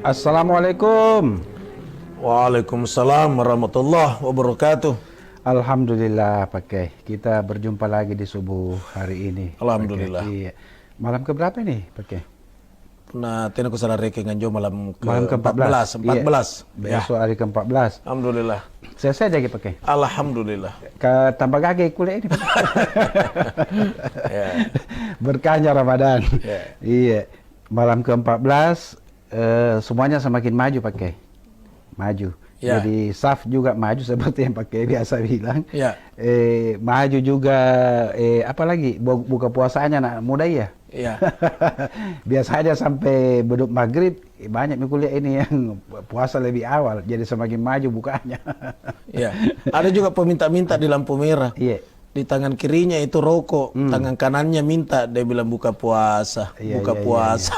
Assalamualaikum. Waalaikumsalam warahmatullahi wabarakatuh. Alhamdulillah pakai. Kita berjumpa lagi di subuh hari ini. Alhamdulillah. Iya. Malam keberapa nih pakai? Nah, tena ko salah reke nganjo malam ke-14. 14. Iya. Besok hari ke-14. Alhamdulillah. Selesai lagi pakai. Alhamdulillah. Ke tambah gage kuliah ini. Ya. Berkahnya Ramadan. Ya. Iya. Malam ke-14 semuanya semakin maju pakai. Maju. Ya. Jadi SAF juga maju seperti yang pakai biasa bilang. Ya. Maju juga apalagi buka puasanya anak muda ya. Iya. Biasanya sampai beduk maghrib banyak kuliah ini yang puasa lebih awal, jadi semakin maju bukanya. Iya. Ada juga peminta-minta di lampu merah. Iya. Di tangan kirinya itu rokok, tangan kanannya minta, dia bilang buka puasa, Iya, buka iya, puasa.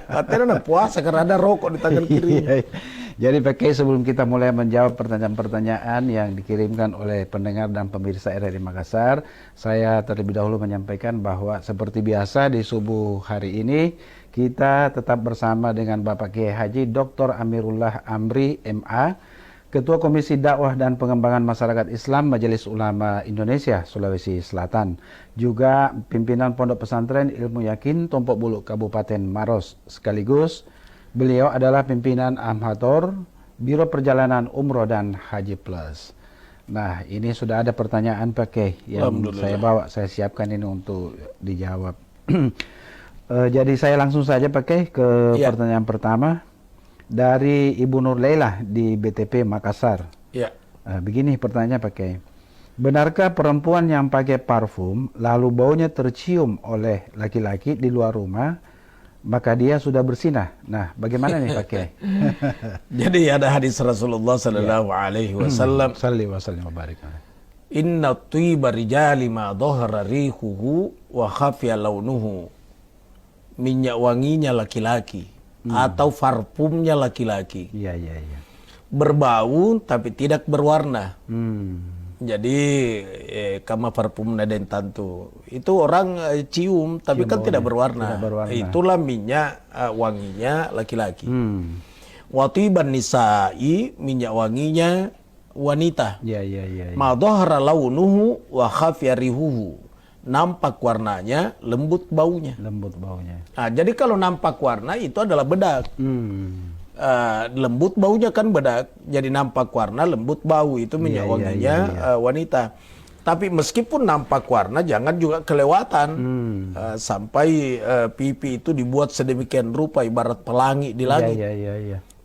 Katanya puasa karena ada rokok di tangan kirinya. Iya. Jadi pakai sebelum kita mulai menjawab pertanyaan-pertanyaan yang dikirimkan oleh pendengar dan pemirsa RRI Makassar, saya terlebih dahulu menyampaikan bahwa seperti biasa di subuh hari ini kita tetap bersama dengan Bapak Kiai Haji Dr. Amirullah Amri MA, Ketua Komisi Dakwah dan Pengembangan Masyarakat Islam Majelis Ulama Indonesia Sulawesi Selatan, juga pimpinan Pondok Pesantren Ilmu Yakin Tompok Bulu Kabupaten Maros, sekaligus beliau adalah pimpinan Amhator Biro Perjalanan Umroh dan Haji Plus. Nah, ini sudah ada pertanyaan pakai yang saya bawa, saya siapkan ini untuk dijawab. Jadi saya langsung saja pakai ke pertanyaan pertama dari Ibu Nur Leila di BTP Makassar. Ya. Begini pertanyaannya pakai. Benarkah perempuan yang pakai parfum lalu baunya tercium oleh laki-laki di luar rumah, maka dia sudah bersinah? Nah, bagaimana nih pakai? Jadi ada hadis Rasulullah sallallahu alaihi wasallam, Salli wa sallim wa barik. inna twiba rijali ma dhahara rihuhu wa khafiya launuhu. Minyak wanginya laki-laki atau parfumnya laki-laki. Iya, iya, iya. Berbau tapi tidak berwarna. Jadi kama parfum naden tantu. Itu orang cium tapi kan tidak berwarna. Itulah minyak wanginya laki-laki. Watiban nisa'i, minyak wanginya wanita. Iya, iya, iya. Ma dhahara launuhu wa khafiya rihuhu. Nampak warnanya, lembut baunya. Lembut baunya. Nah, jadi kalau nampak warna itu adalah bedak. Lembut baunya kan bedak, jadi nampak warna, lembut bau, itu minyak wanginya wanita. Tapi meskipun nampak warna, jangan juga kelewatan sampai pipi itu dibuat sedemikian rupa ibarat pelangi di langit.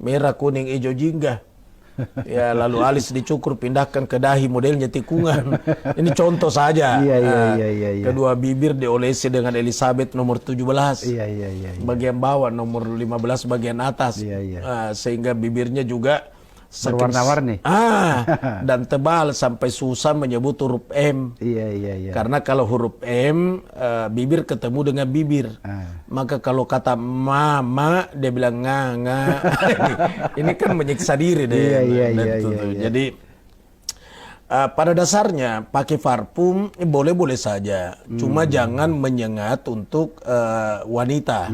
Merah, kuning, hijau, jingga. Ya, lalu alis dicukur pindahkan ke dahi modelnya tikungan. Ini contoh saja. Kedua bibir diolesi dengan Elizabeth nomor 17. Bagian bawah nomor 15 bagian atas. Sehingga bibirnya juga berwarna-warni. Dan tebal sampai susah menyebut huruf M. Karena kalau huruf M bibir ketemu dengan bibir. Maka kalau kata mama dia bilang nga. Ini kan menyiksa diri deh. Jadi pada dasarnya pakai parfum boleh-boleh saja. Cuma jangan menyengat untuk wanita.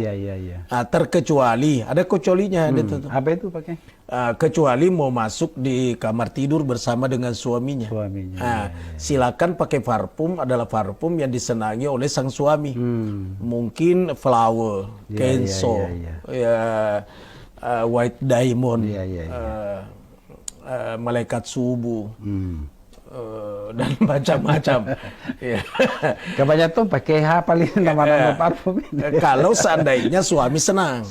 Terkecuali ada kecualinya. Apa itu pakai? Kecuali mau masuk di kamar tidur bersama dengan suaminya. Silakan pakai parfum, adalah parfum yang disenangi oleh sang suami. Mungkin Flower, Kenzo, White Diamond, Malaikat Subuh, dan macam-macam. Kebanyakan pakai paling nama-nama parfum ini. Kalau seandainya suami senang.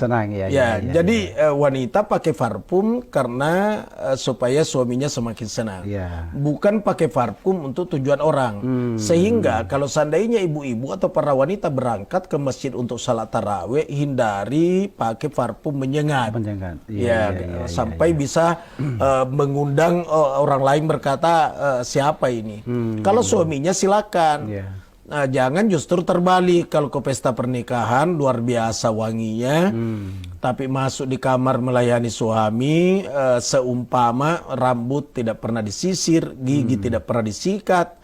Jadi wanita pakai parfum karena supaya suaminya semakin senang. Bukan pakai parfum untuk tujuan orang. Sehingga kalau seandainya ibu-ibu atau para wanita berangkat ke masjid untuk salat tarawih, hindari pakai parfum menyengat. Sampai bisa mengundang orang lain berkata, siapa ini? Kalau suaminya silakan. Jangan justru terbalik. Kalau ke pesta pernikahan luar biasa wanginya, tapi masuk di kamar melayani suami, seumpama rambut tidak pernah disisir, gigi tidak pernah disikat,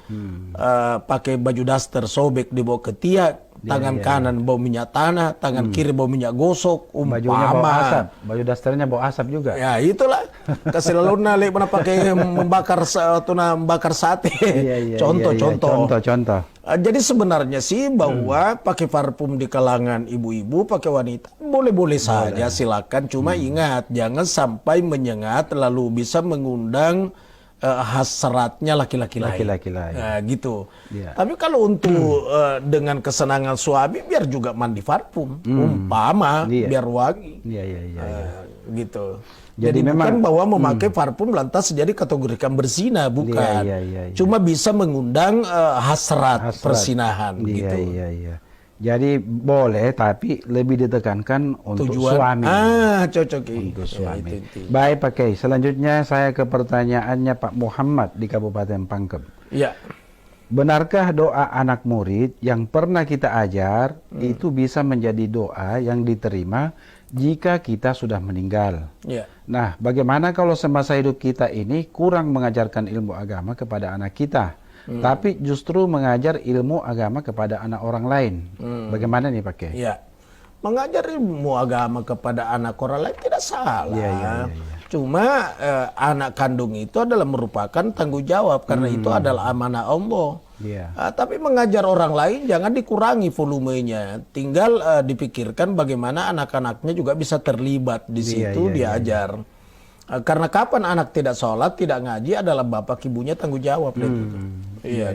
pakai baju daster sobek dibawa ketiak, tangan kanan bau minyak tanah, tangan kiri bau minyak gosok, Bajunya bau umpama. asap, baju dasternya bau asap juga. Ya itulah, kasih nalik mana pakai membakar sate. Contoh-contoh. Contoh. Jadi sebenarnya sih bahwa pakai parfum di kalangan ibu-ibu, pakai wanita boleh-boleh saja, silakan. Cuma ingat jangan sampai menyengat lalu bisa mengundang hasratnya laki-laki lain. Nah, gitu. Iya. Tapi kalau untuk dengan kesenangan suami biar juga mandi parfum, umpama biar wangi. Iya. Gitu. Jadi Jadi memang bukan bahwa memakai parfum lantas jadi kategorikan berzina, bukan. Iya. Cuma bisa mengundang hasrat persinahan gitu. Iya. Jadi boleh, tapi lebih ditekankan untuk Tujuan suami. cocok Untuk suami. itu. Baik, Pak Kiai. Selanjutnya saya ke pertanyaannya Pak Muhammad di Kabupaten Pangkep. Ya. Benarkah doa anak murid yang pernah kita ajar itu bisa menjadi doa yang diterima jika kita sudah meninggal? Ya. Nah, bagaimana kalau semasa hidup kita ini kurang mengajarkan ilmu agama kepada anak kita, tapi justru mengajar ilmu agama kepada anak orang lain? Bagaimana nih Pak Kiai? Ya. Mengajar ilmu agama kepada anak orang lain tidak salah. Iya. Cuma anak kandung itu adalah merupakan tanggung jawab karena itu adalah amanah Allah. Iya. Tapi mengajar orang lain jangan dikurangi volumenya. Tinggal dipikirkan bagaimana anak-anaknya juga bisa terlibat di situ diajar. Karena kapan anak tidak sholat, tidak ngaji adalah bapak ibunya tanggung jawab.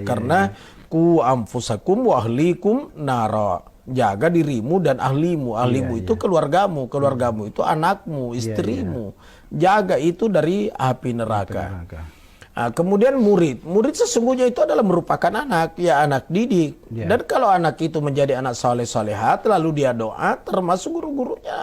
Karena ku anfusakum wa ahlikum nara. Jaga dirimu dan ahlimu. Ahlimu itu keluargamu. Keluargamu itu anakmu, istrimu. Jaga itu dari api neraka. Kemudian murid sesungguhnya itu adalah merupakan anak, ya anak didik. Dan kalau anak itu menjadi anak soleh-solehat, lalu dia doa, termasuk guru-gurunya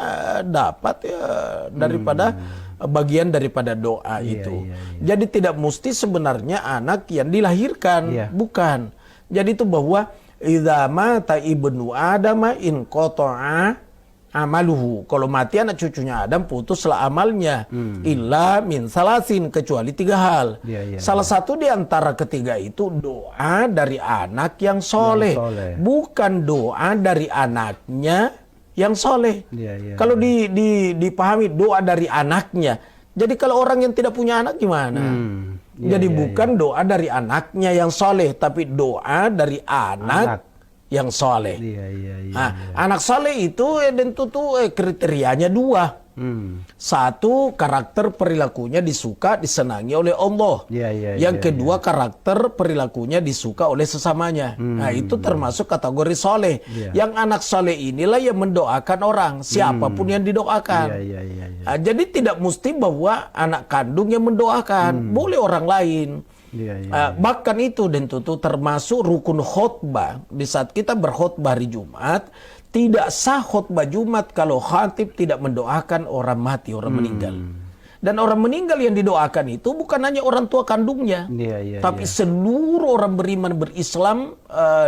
dapat ya daripada bagian daripada doa itu. Jadi tidak mesti sebenarnya anak yang dilahirkan, bukan. Jadi itu bahwa idza mata ibnu adama in qata'a amaluhu. Kalau mati anak cucunya Adam, putuslah amalnya. Illa min salasin, kecuali 3 hal. Salah satu di antara ketiga itu doa dari anak yang soleh. Bukan doa dari anaknya yang soleh. Kalau dipahami doa dari anaknya. Jadi kalau orang yang tidak punya anak gimana? Jadi bukan doa dari anaknya yang soleh, tapi doa dari anak yang soleh. Anak soleh itu tentu kriterianya 2. Satu, karakter perilakunya disuka, disenangi oleh Allah. Yang kedua, karakter perilakunya disuka oleh sesamanya. Nah, itu termasuk kategori soleh. Yang anak soleh inilah yang mendoakan orang, siapapun yang didoakan. Jadi tidak mesti bahwa anak kandung yang mendoakan, boleh orang lain. Bahkan itu dan tentu termasuk rukun khutbah. Di saat kita berkhutbah hari Jumat, tidak sah khutbah Jumat kalau khatib tidak mendoakan orang mati, orang meninggal. Dan orang meninggal yang didoakan itu bukan hanya orang tua kandungnya, tapi seluruh orang beriman berislam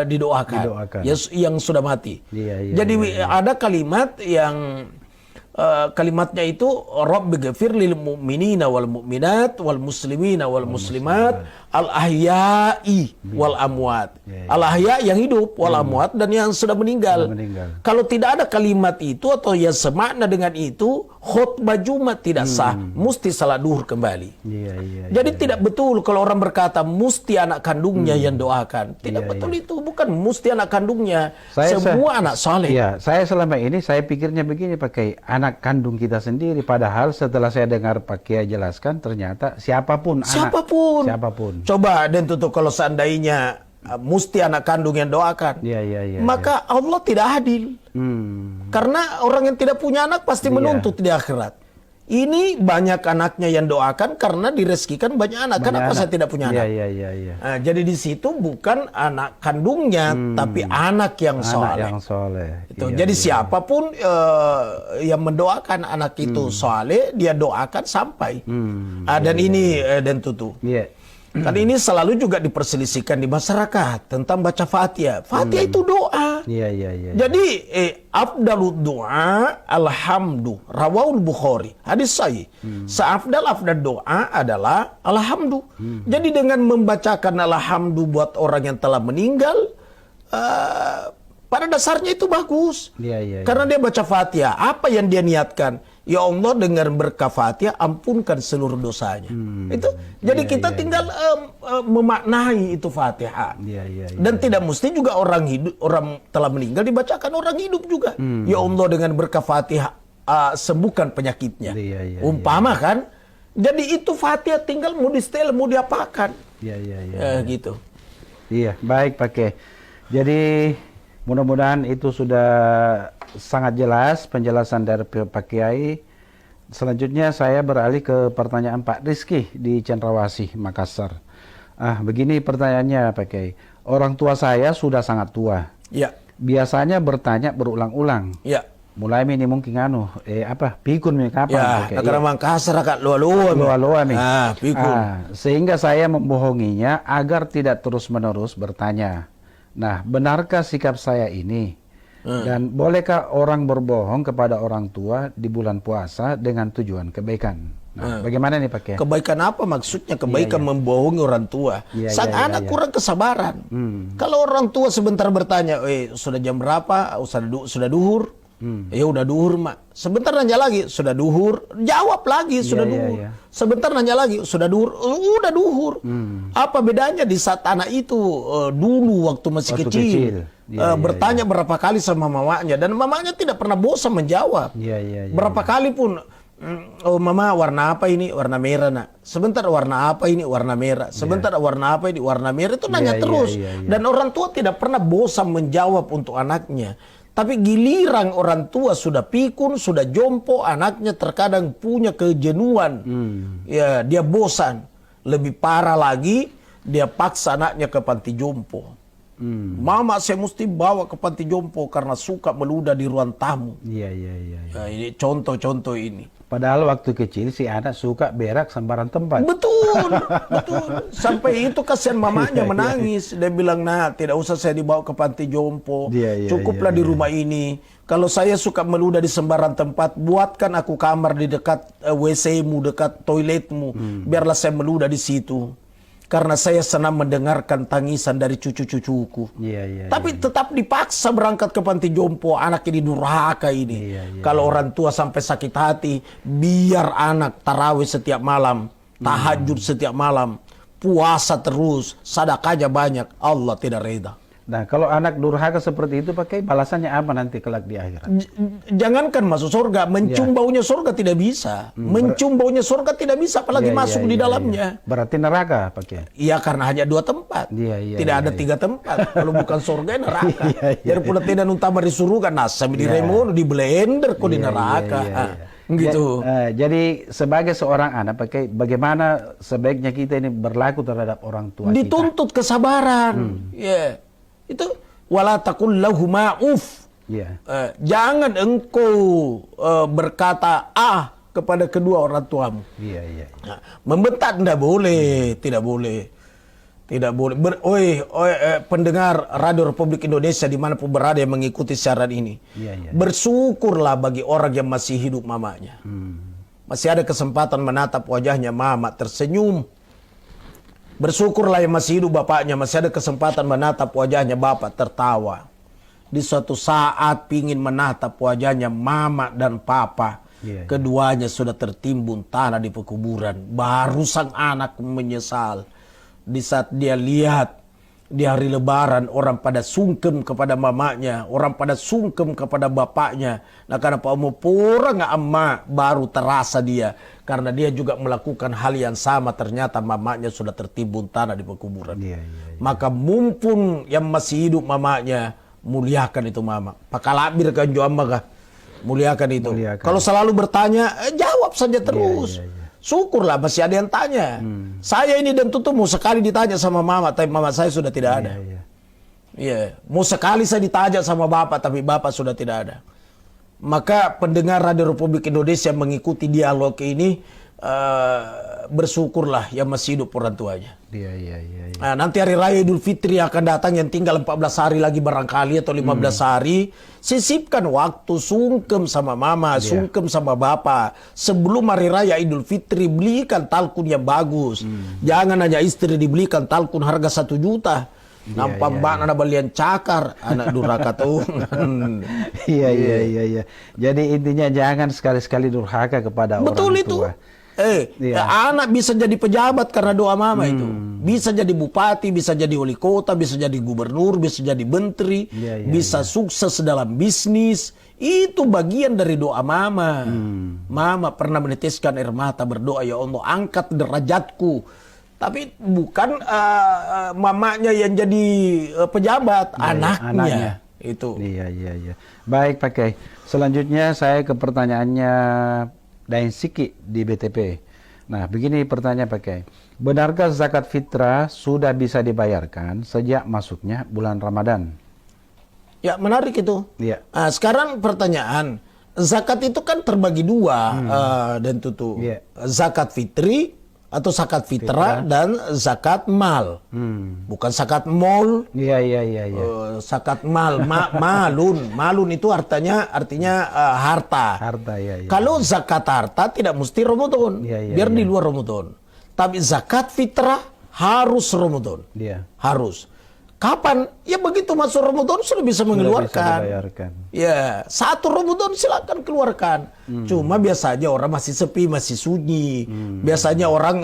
didoakan. Yang sudah mati. Jadi ada kalimat yang kalimatnya itu Rabbighfir lil mu'minina wal mu'minat wal muslimina wal muslimat al ahya'i wal amwat. Al ahya yang hidup, wal amwat dan yang sudah meninggal. Kalau tidak ada kalimat itu atau yang semakna dengan itu, khutbah Jumat tidak sah, mesti salat duhur kembali. Jadi tidak betul kalau orang berkata mesti anak kandungnya yang doakan. Tidak betul itu, bukan mesti anak kandungnya. Semua anak saleh. Saya selama ini saya pikirnya begini, pakai anak kandung kita sendiri, padahal setelah saya dengar Pak Kiai jelaskan ternyata siapapun. Coba dan tutup kalau seandainya mesti anak kandung yang doakan, maka Allah tidak adil. Karena orang yang tidak punya anak pasti menuntut di akhirat. Ini banyak anaknya yang doakan karena direzekikan banyak anak. Kenapa saya tidak punya anak? Nah, jadi di situ bukan anak kandungnya, tapi anak yang soleh. Jadi siapapun yang mendoakan anak itu soleh, dia doakan sampai. Dan ini dan tutu. Kan ini selalu juga diperselisihkan di masyarakat tentang baca Fatihah. Fatihah itu doa. Iya. Jadi afdalud doa alhamdu rawahul Bukhari. Hadis sahih. Seafdal doa adalah alhamdu. Jadi dengan membacakan alhamdu buat orang yang telah meninggal, pada dasarnya itu bagus. Iya. Karena dia baca Fatihah, apa yang dia niatkan? Ya Allah, dengan berkah Fatihah ampunkan seluruh dosanya. Itu. Jadi kita tinggal memaknai itu Fatihah. Iya. Dan tidak mesti juga orang hidup, orang telah meninggal dibacakan orang hidup juga. Ya Allah, dengan berkah Fatihah sembuhkan penyakitnya. Iya. Umpama kan. Jadi itu Fatihah tinggal mau di setel, mau diapakan. Iya. Gitu. Iya, baik Pak Kiai. Jadi mudah-mudahan itu sudah sangat jelas penjelasan dari Pak Kiai. Selanjutnya saya beralih ke pertanyaan Pak Rizky di Cendrawasih, Makassar. Begini pertanyaannya Pak Kiai. Orang tua saya sudah sangat tua. Ya. Biasanya bertanya berulang-ulang. Ya. Mulai ini mungkin pikun nih kapan? Ya, karena Makassar agak loa-loa nih. Pikun. Sehingga saya membohonginya agar tidak terus-menerus bertanya. Nah, benarkah sikap saya ini? Dan bolehkah orang berbohong kepada orang tua di bulan puasa dengan tujuan kebaikan? Nah, bagaimana nih Pak Kiai? Kebaikan apa maksudnya? Kebaikan membohongi orang tua. Sang anak kurang kesabaran. Kalau orang tua sebentar bertanya, sudah jam berapa? Sudah duhur? Ya udah duhur, Mak. Sebentar nanya lagi, sudah duhur. Jawab lagi, sudah duhur. Sebentar nanya lagi, sudah duhur. Udah duhur. Apa bedanya di saat anak itu dulu waktu masih kecil. Bertanya berapa kali sama mamanya, dan mamanya tidak pernah bosan menjawab. Berapa kali pun, oh mama, warna apa ini? Warna merah, Nak. Sebentar, warna apa ini? Warna merah. Sebentar, warna apa ini? Warna merah. Itu nanya terus. Dan orang tua tidak pernah bosan menjawab untuk anaknya. Tapi giliran orang tua sudah pikun, sudah jompo, anaknya terkadang punya kejenuhan. Ya, dia bosan. Lebih parah lagi, dia paksa anaknya ke panti jompo. Mama, saya mesti bawa ke panti jompo karena suka meludah di ruang tamu. Iya. Nah, ini contoh-contoh ini. Padahal waktu kecil si anak suka berak sembarang tempat. Betul. Sampai itu kasihan mamanya menangis. Dia bilang, nah, tidak usah saya dibawa ke panti jompo. Cukuplah di rumah ini. Kalau saya suka meludah di sembarang tempat, buatkan aku kamar di dekat WC-mu, dekat toiletmu. Biarlah saya meludah di situ. Karena saya senang mendengarkan tangisan dari cucu-cucuku. Tapi tetap dipaksa berangkat ke panti jompo. Anak ini durhaka ini. Kalau orang tua sampai sakit hati, biar anak tarawih setiap malam, tahajud setiap malam, puasa terus, sedekahnya banyak, Allah tidak reda. Nah, kalau anak durhaka seperti itu, pakai balasannya apa nanti kelak di akhirat? Jangankan masuk surga, mencium baunya surga tidak bisa. Mencium baunya surga tidak bisa, apalagi masuk di dalamnya. Berarti neraka, pakai? Iya, karena hanya 2 tempat. Tidak ada 3 tempat. Kalau bukan surga, neraka. Jadi pula tidak utama di surga, nasam di remono, di blender kok di neraka. Gitu. Jadi sebagai seorang anak, pakai bagaimana sebaiknya kita ini berlaku terhadap orang tua? Dituntut kesabaran. Itu wala taqul lahuma uf. Jangan engkau berkata kepada kedua orang tuamu. Nah, membentak tidak boleh, tidak boleh. Tidak boleh. Pendengar Radio Republik Indonesia dimanapun berada yang mengikuti siaran ini. Bersyukurlah bagi orang yang masih hidup mamanya. Masih ada kesempatan menatap wajahnya mama tersenyum. Bersyukurlah yang masih hidup bapaknya, masih ada kesempatan menatap wajahnya bapak tertawa. Di suatu saat pingin menatap wajahnya mama dan papa. Keduanya sudah tertimbun tanah di pekuburan. Baru sang anak menyesal. Di saat dia lihat di hari lebaran orang pada sungkem kepada mamanya, orang pada sungkem kepada bapaknya. Nah, karena Pak pura nggak amma, baru terasa dia. Karena dia juga melakukan hal yang sama, ternyata mamanya sudah tertimbun tanah di pekuburan. Maka mumpun yang masih hidup mamanya, muliakan itu mama. Pakalabir kan jo amma kah? Muliakan itu. Kalau selalu bertanya, jawab saja terus. Syukurlah masih ada yang tanya. Saya ini dan tutup mau sekali ditanya sama mama, tapi mama saya sudah tidak ada. Mau sekali saya ditanya sama bapak, tapi bapak sudah tidak ada. Maka pendengar Radio Republik Indonesia mengikuti dialog ini, bersyukurlah yang masih hidup orang tuanya. Iya, iya, iya. Iya. Nah, nanti hari raya Idul Fitri akan datang yang tinggal 14 hari lagi barangkali atau 15 hari. Sisipkan waktu sungkem sama mama, sungkem sama bapak. Sebelum hari raya Idul Fitri belikan talkun yang bagus. Jangan hanya istri dibelikan talkun harga 1 juta. Nampak mbak ada balian cakar, anak durhaka tuh. Iya, iya, iya, iya. Jadi intinya jangan sekali-sekali durhaka kepada Betul orang itu. tua. Anak bisa jadi pejabat karena doa mama itu. Bisa jadi bupati, bisa jadi wali kota, bisa jadi gubernur, bisa jadi menteri, bisa sukses dalam bisnis. Itu bagian dari doa mama. Mama pernah meneteskan air mata berdoa, ya Allah angkat derajatku. Tapi bukan mamanya yang jadi pejabat, anaknya. Itu. Iya, iya, iya. Baik Pak Kiai. Selanjutnya saya ke pertanyaannya Dain Siki di BTP. Nah, begini pertanyaan Pak Kiai. Benarkah zakat fitrah sudah bisa dibayarkan sejak masuknya bulan Ramadan? Ya, menarik itu. Iya. Sekarang pertanyaan, zakat itu kan terbagi dua, dan tutu. Iya. Zakat fitri atau zakat fitrah dan zakat mal. Bukan zakat mall. Iya, iya, iya, iya. Zakat mal, malun itu artinya harta. Harta, ya, ya. Kalau zakat harta tidak mesti Ramadan, biar di luar Ramadan. Tapi zakat fitrah harus Ramadan. Iya. Harus. Kapan? Ya begitu masuk Ramadan sudah bisa mengeluarkan. Sudah bisa dibayarkan. Ya, 1 Ramadan silakan keluarkan. Cuma biasanya orang masih sepi, masih sunyi. Biasanya orang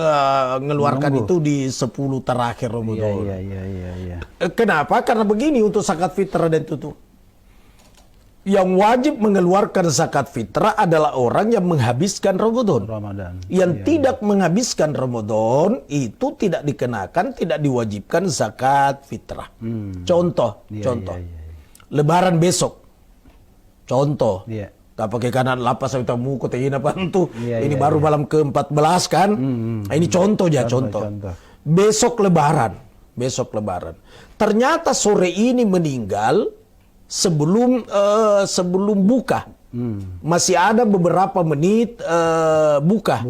mengeluarkan itu di 10 terakhir Ramadan. Iya, iya, iya, iya. Kenapa? Karena begini untuk zakat fitrah dan tutu. Yang wajib mengeluarkan zakat fitrah adalah orang yang menghabiskan Ramadan. Yang tidak menghabiskan Ramadan itu tidak dikenakan, tidak diwajibkan zakat fitrah. Contoh. Lebaran besok. Contoh. Tak pakai kanan lapas sampai muka teh apa itu. Ini baru malam ke-14 kan. Ini contoh ya, contoh. Besok lebaran. Ternyata sore ini meninggal sebelum buka. Masih ada beberapa menit buka.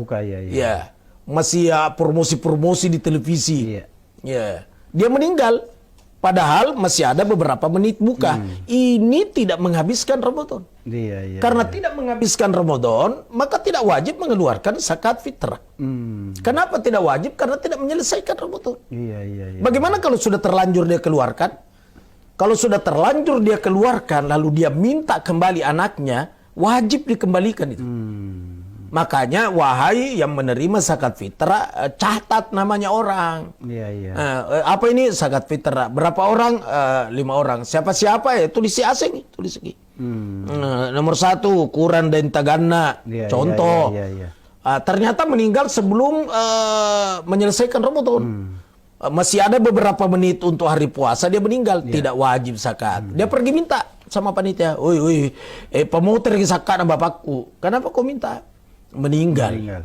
Ya. Masih promosi-promosi di televisi. Ya. Dia meninggal padahal masih ada beberapa menit buka. Ini tidak menghabiskan Ramadan. Karena tidak menghabiskan Ramadan, maka tidak wajib mengeluarkan zakat fitrah. Kenapa tidak wajib? Karena tidak menyelesaikan Ramadan. Bagaimana kalau sudah terlanjur dia keluarkan? Kalau sudah terlanjur dia keluarkan, lalu dia minta kembali anaknya, wajib dikembalikan itu. Makanya, wahai yang menerima zakat fitrah, catat namanya orang. Apa ini zakat fitrah? Berapa orang? 5 orang. Siapa-siapa ya? Tulis asing, tulis lagi. Nomor 1, Quran dan Tagana. Contoh. Ternyata meninggal sebelum menyelesaikan Ramadan. Masih ada beberapa menit untuk hari puasa dia meninggal, tidak wajib zakat. Dia pergi minta sama panitia, pemotor zakat bapakku. Kenapa kau minta? Meninggal.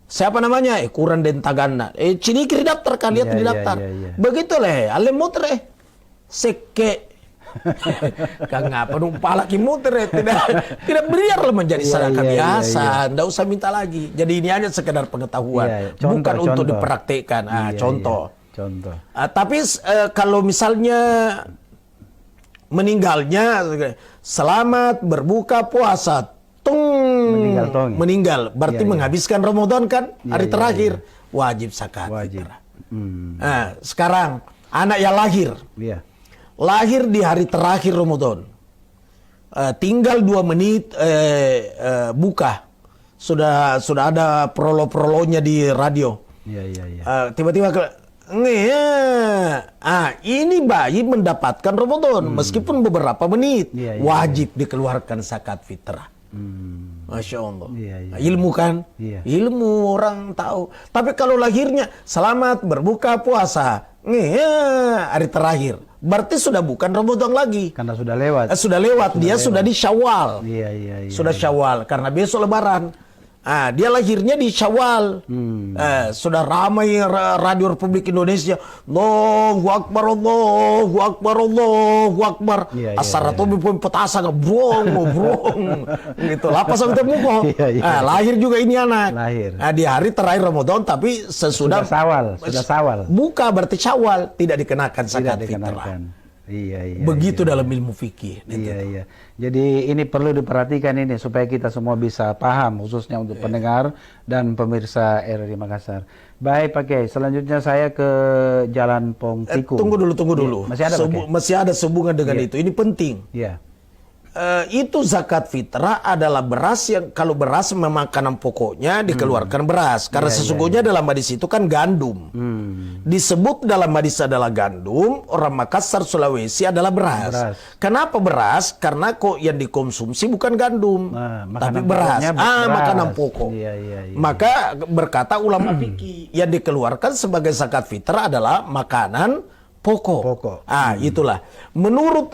Siapa namanya? Quran dan Tagana. Cini kiri daftar kan, lihat di daftar. Begitu leh, ale motor seke. Kang apa numpah lagi muter tidak biarlah menjadi sedekah biasa, tidak usah minta lagi. Jadi ini hanya sekedar pengetahuan, bukan untuk dipraktekkan. Contoh. Tapi kalau misalnya meninggalnya selamat berbuka puasa, meninggal, berarti menghabiskan Ramadan kan hari terakhir, wajib zakat. Sekarang anak yang lahir di hari terakhir Ramadan, tinggal 2 menit buka, sudah ada prolognya di radio. Tiba-tiba ini bayi mendapatkan Ramadan meskipun beberapa menit, wajib dikeluarkan zakat fitrah. Masya Allah. Ilmu kan? Ilmu orang tahu. Tapi kalau lahirnya selamat berbuka puasa, hari terakhir, berarti sudah bukan Ramadan lagi. Karena sudah lewat. Sudah lewat. Dia sudah di Syawal. Sudah Syawal. Karena besok Lebaran. Dia lahirnya di Syawal. Sudah ramai Radio Republik Indonesia. Allahu Akbar, Allahu Akbar, Allahu Akbar. Asar-atau pun petasan brong. Gitu. Lapas sampai muko. Lahir juga ini anak. Lahir. Di hari terakhir Ramadan, tapi sesudah Sudah Syawal. Buka berarti Syawal, tidak dikenakan zakat fitrah. Begitu dalam ilmu fikih. Iya. Jadi ini perlu diperhatikan ini supaya kita semua bisa paham, khususnya untuk pendengar dan pemirsa RRI Makassar. Baik Pak Kiai, selanjutnya saya ke Jalan Pongtiku. Tunggu dulu. Masih ada masih ada sehubungan dengan itu. Ini penting. Iya. Itu zakat fitrah adalah beras yang kalau beras memang makanan pokoknya dikeluarkan beras karena sesungguhnya dalam hadis itu kan gandum disebut dalam hadis adalah gandum, orang Makassar Sulawesi adalah beras. Kenapa beras? Karena kok yang dikonsumsi bukan gandum tapi beras. Makanan pokok. Maka berkata ulama fikih yang dikeluarkan sebagai zakat fitrah adalah makanan pokok. Itulah. Menurut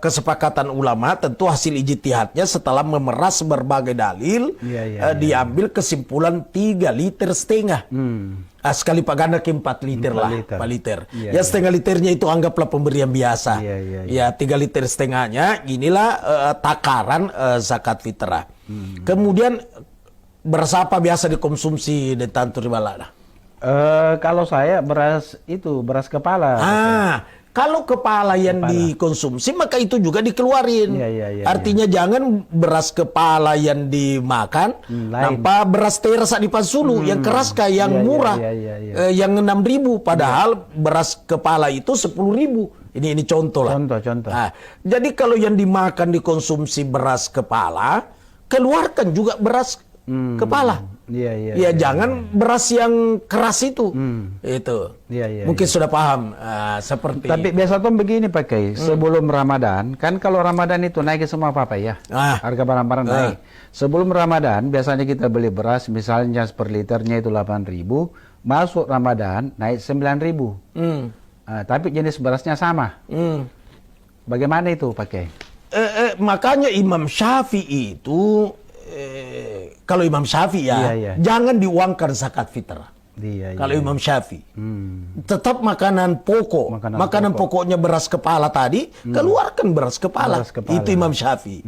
kesepakatan ulama, tentu hasil ijtihadnya setelah memeras berbagai dalil, diambil kesimpulan 3,5 liter. Sekali paganda ke 4 liter lah. 4 liter. Ya setengah liternya itu anggaplah pemberian biasa. 3,5 liternya inilah takaran zakat fitrah. Kemudian beras apa biasa dikonsumsi di Tantur Balada? Kalau saya beras kepala. Kalau kepala yang dikonsumsi maka itu juga dikeluarin. Artinya jangan beras kepala yang dimakan, tanpa beras terasa di Pansulu yang keras kayak yang murah, yang 6.000, padahal beras kepala itu 10.000. Ini contoh lah. Contoh. Jadi kalau yang dimakan dikonsumsi beras kepala, keluarkan juga beras kepala. Jangan beras yang keras itu. Itu. Mungkin sudah paham seperti. Tapi biasa tuh begini Pak Kiai, sebelum Ramadan, kan kalau Ramadan itu naik semua apa ya? Harga barang-barang naik. Sebelum Ramadan biasanya kita beli beras misalnya per liternya itu 8.000, masuk Ramadan naik 9.000. Tapi jenis berasnya sama. Bagaimana itu Pak Kiai? Makanya Imam Syafi'i itu kalau Imam Syafi'i jangan diuangkan zakat fitrah. Kalau Imam Syafi'i tetap makanan pokok. Makanan pokoknya beras kepala tadi, keluarkan beras kepala. Itu Imam Syafi'i.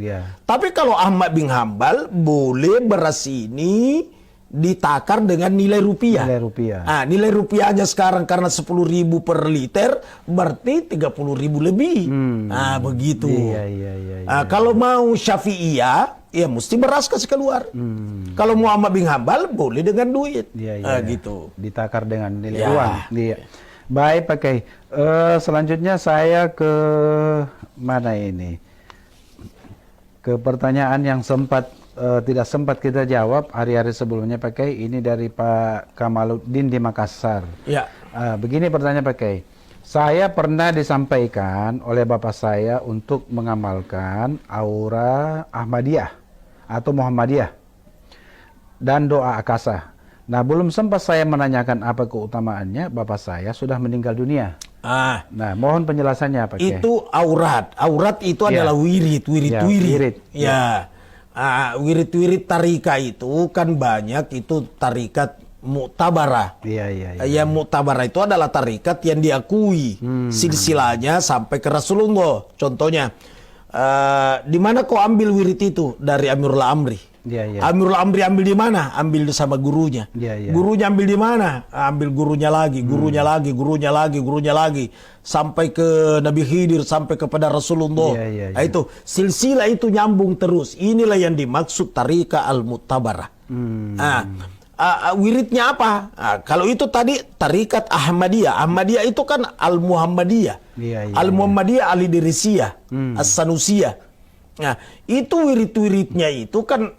Tapi kalau Ahmad bin Hambal boleh beras ini ditakar dengan nilai rupiah. Nilai rupiahnya sekarang karena 10.000 per liter berarti 30.000 lebih. Begitu. Kalau mau Syafi'iyah ya mesti beras kasih keluar. Kalau Muhammad bin Hambal boleh dengan duit. Gitu. Ditakar dengan nilai uang. Baik Pak Kiai. Selanjutnya saya ke mana ini? Ke pertanyaan yang tidak sempat kita jawab hari-hari sebelumnya Pak Kiai. Ini dari Pak Kamaluddin di Makassar. Begini pertanyaan Pak Kiai. Saya pernah disampaikan oleh bapak saya untuk mengamalkan aura Ahmadiyah atau Muhammadiyah dan doa akasa. Nah, belum sempat saya menanyakan apa keutamaannya, bapak saya sudah meninggal dunia. Nah, mohon penjelasannya Pak Kiai. Itu aurat. Aurat itu adalah wirid. Wirid tarika itu kan banyak, itu tarikat Mu'tabarah. Yang Mu'tabarah itu adalah tarikat yang diakui silsilahnya sampai ke Rasulullah. Contohnya, di mana kau ambil wirid itu? Dari Amirul Amri. Amirul Amri ambil di mana? Ambil sama gurunya. Gurunya ambil di mana? Ambil gurunya lagi, gurunya lagi, sampai ke Nabi Khidir, sampai kepada Rasulullah. Itu silsilah itu nyambung terus. Inilah yang dimaksud tarika al-Mu'tabarah. Wiridnya apa? Kalau itu tadi tarikat Ahmadiyah. Ahmadiyah itu kan Al-Muhammadiyah. Al-Muhammadiyah Al-Idrisiyah, As-Sanusiyah. Nah, itu wirid-wiridnya itu kan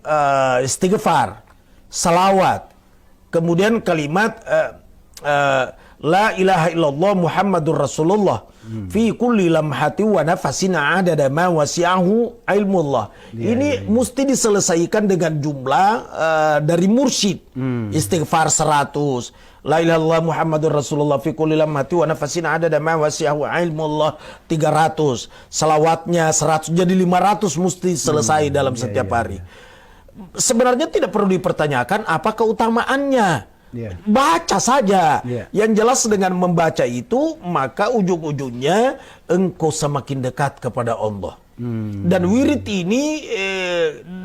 istighfar, salawat. Kemudian kalimat La ilaha illallah Muhammadur Rasulullah fi kulli lamhati wa nafasin adada ma wasi'ahu ilmullah. Ini mesti diselesaikan dengan jumlah dari mursyid. Istighfar 100. La ilaha illallah Muhammadur Rasulullah fi kulli lamhati wa nafasin adada ma wasi'ahu ilmullah 300. Salawatnya 100, jadi 500 mesti selesai dalam setiap hari. sebenarnya tidak perlu dipertanyakan apa keutamaannya. Baca saja. Yang jelas dengan membaca itu, maka ujung-ujungnya engkau semakin dekat kepada Allah. Dan wirid ini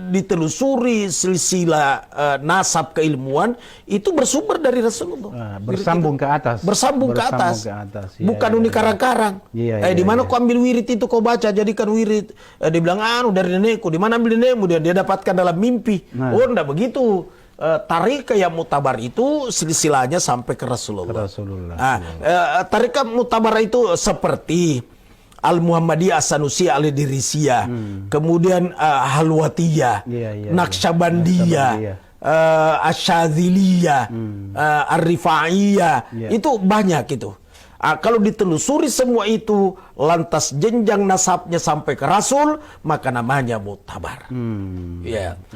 ditelusuri silsilah nasab keilmuan itu bersumber dari Rasulullah. Bersambung ke atas. Bersambung ke atas. Bukan unik karang-karang. Di mana kau ambil wirid itu kau baca jadikan wirid. Dia bilang dari nenekku. Di mana ambil nenekmu? Dia dapatkan dalam mimpi. Oh, enggak begitu. Tarikah yang mutabar itu silsilahnya sampai ke Rasulullah. Tarikah mutabar itu seperti Al-Muhammadiyah, As-Sanusiyah, Al-Dirisiyah, kemudian Halwatiyah, Naqsyabandiyah, Asyadziliyah, Ar-Rifaiyah, itu banyak itu. Kalau ditelusuri semua itu, lantas jenjang nasabnya sampai ke Rasul, maka namanya mutabar.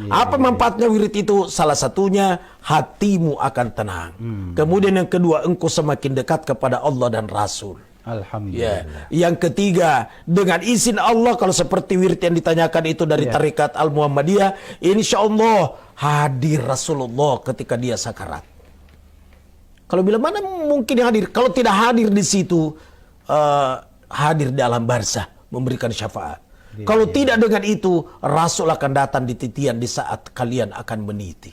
Apa manfaatnya wirid itu? Salah satunya hatimu akan tenang. Kemudian yang kedua, engkau semakin dekat kepada Allah dan Rasul. Alhamdulillah. Yang ketiga, dengan izin Allah, kalau seperti wirid yang ditanyakan itu dari Tarekat Al-Muhammadiyah, insya Allah hadir Rasulullah ketika dia sakarat. Kalau bila mana mungkin hadir? Kalau tidak hadir di situ, hadir di alam barzah memberikan syafaat. Kalau tidak dengan itu, Rasul akan datang di titian di saat kalian akan meniti.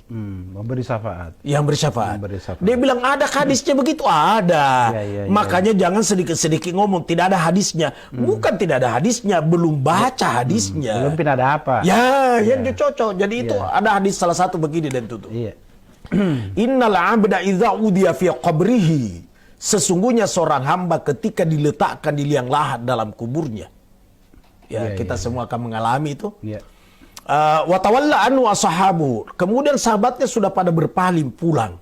Memberi syafaat. Yang bersyafaat. Dia bilang ada hadisnya begitu? Ada. Makanya jangan sedikit-sedikit ngomong tidak ada hadisnya. Bukan tidak ada hadisnya, belum baca hadisnya. Belum ada apa. Yang cocok. Jadi itu ada hadis salah satu begini dan tutup. Innal abda idza udiya fi qabrihi, sesungguhnya seorang hamba ketika diletakkan di liang lahat dalam kuburnya. Kita semua akan mengalami itu. Wa tawalla anhu ashabu, kemudian sahabatnya sudah pada berpaling pulang.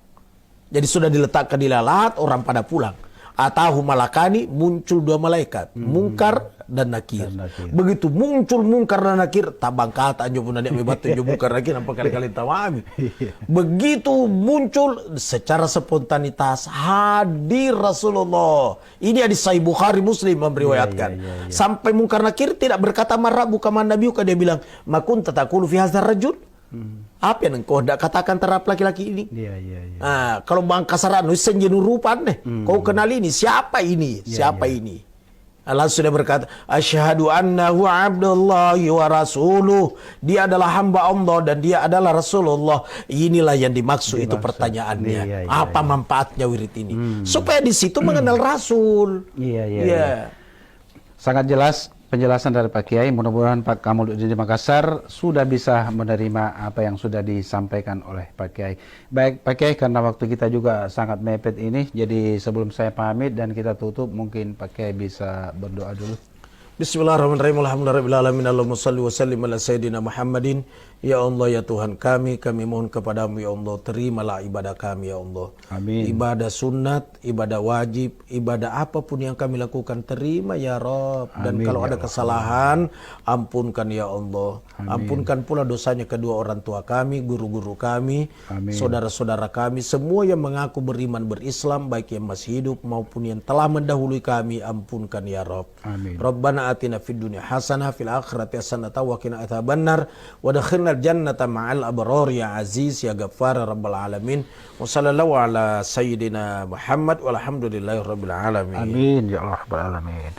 Jadi sudah diletakkan di liang lahat, orang pada pulang. Atahu malakani, muncul dua malaikat, Munkar dan Nakir. Begitu muncul Munkar dan Nakir, tabang kata anjo pun ada bebatu anjo Munkar Nakir apa kali-kali tawami. Begitu muncul secara spontanitas hadir Rasulullah. Ini hadis Sahih Bukhari Muslim meriwayatkan. Sampai Munkar Nakir tidak berkata marrabu kama nabiyuka, dia bilang makun tatakulu fi hadzal rajul. Apa yang engkau hendak katakan terhadap laki-laki ini? Kalau bang kasaran senjenu rupan nih, kau kenal ini siapa ini? Siapa ini? Allah sudah berkata, asyhadu annahu abdullahi wa rasuluh. Dia adalah hamba Allah dan dia adalah Rasulullah. Inilah yang dimaksud itu pertanyaannya. Apa manfaatnya wirid ini? Supaya di situ mengenal Rasul. Sangat jelas penjelasan dari Pak Kiai. Mudah-mudahan Pak Kamaluddin di Makassar sudah bisa menerima apa yang sudah disampaikan oleh Pak Kiai. Baik Pak Kiai, karena waktu kita juga sangat mepet ini, jadi sebelum saya pamit dan kita tutup, mungkin Pak Kiai bisa berdoa dulu. Bismillahirrahmanirrahim. Alhamdulillahirabbil alamin. Allahumma shalli wa sallim ala sayyidina Muhammadin. Ya Allah, ya Tuhan kami mohon kepadamu ya Allah, terimalah ibadah kami ya Allah. Amin. Ibadah sunat, ibadah wajib, ibadah apapun yang kami lakukan, terima ya Rabb. Dan kalau ada kesalahan, ampunkan ya Allah. Ampunkan pula dosanya kedua orang tua kami, guru-guru kami, saudara-saudara kami, semua yang mengaku beriman berislam, baik yang masih hidup maupun yang telah mendahului kami, ampunkan ya Rabb. Rabbana atina fid dunya hasanah fil akhirati hasanah wa qina adzabannar wa adkhilna jannata ma'al abrar ya aziz ya ghaffar rabbal alamin. Wa sallallahu ala sayyidina Muhammad walhamdulillahi rabbil alamin. Amin ya Allah rabbal alamin.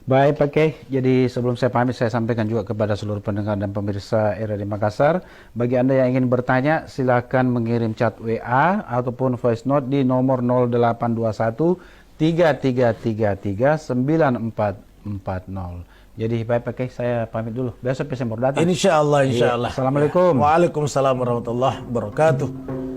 Baik Pak Kiai, jadi sebelum saya pamit, saya sampaikan juga kepada seluruh pendengar dan pemirsa RRI Makassar, bagi Anda yang ingin bertanya silakan mengirim chat WA ataupun voice note di nomor 0821 3333 9440. Jadi baik Pak Kiai, saya pamit dulu. Besok bisa berdatang. Insyaallah, insyaallah. Assalamualaikum. Waalaikumsalam warahmatullahi wabarakatuh.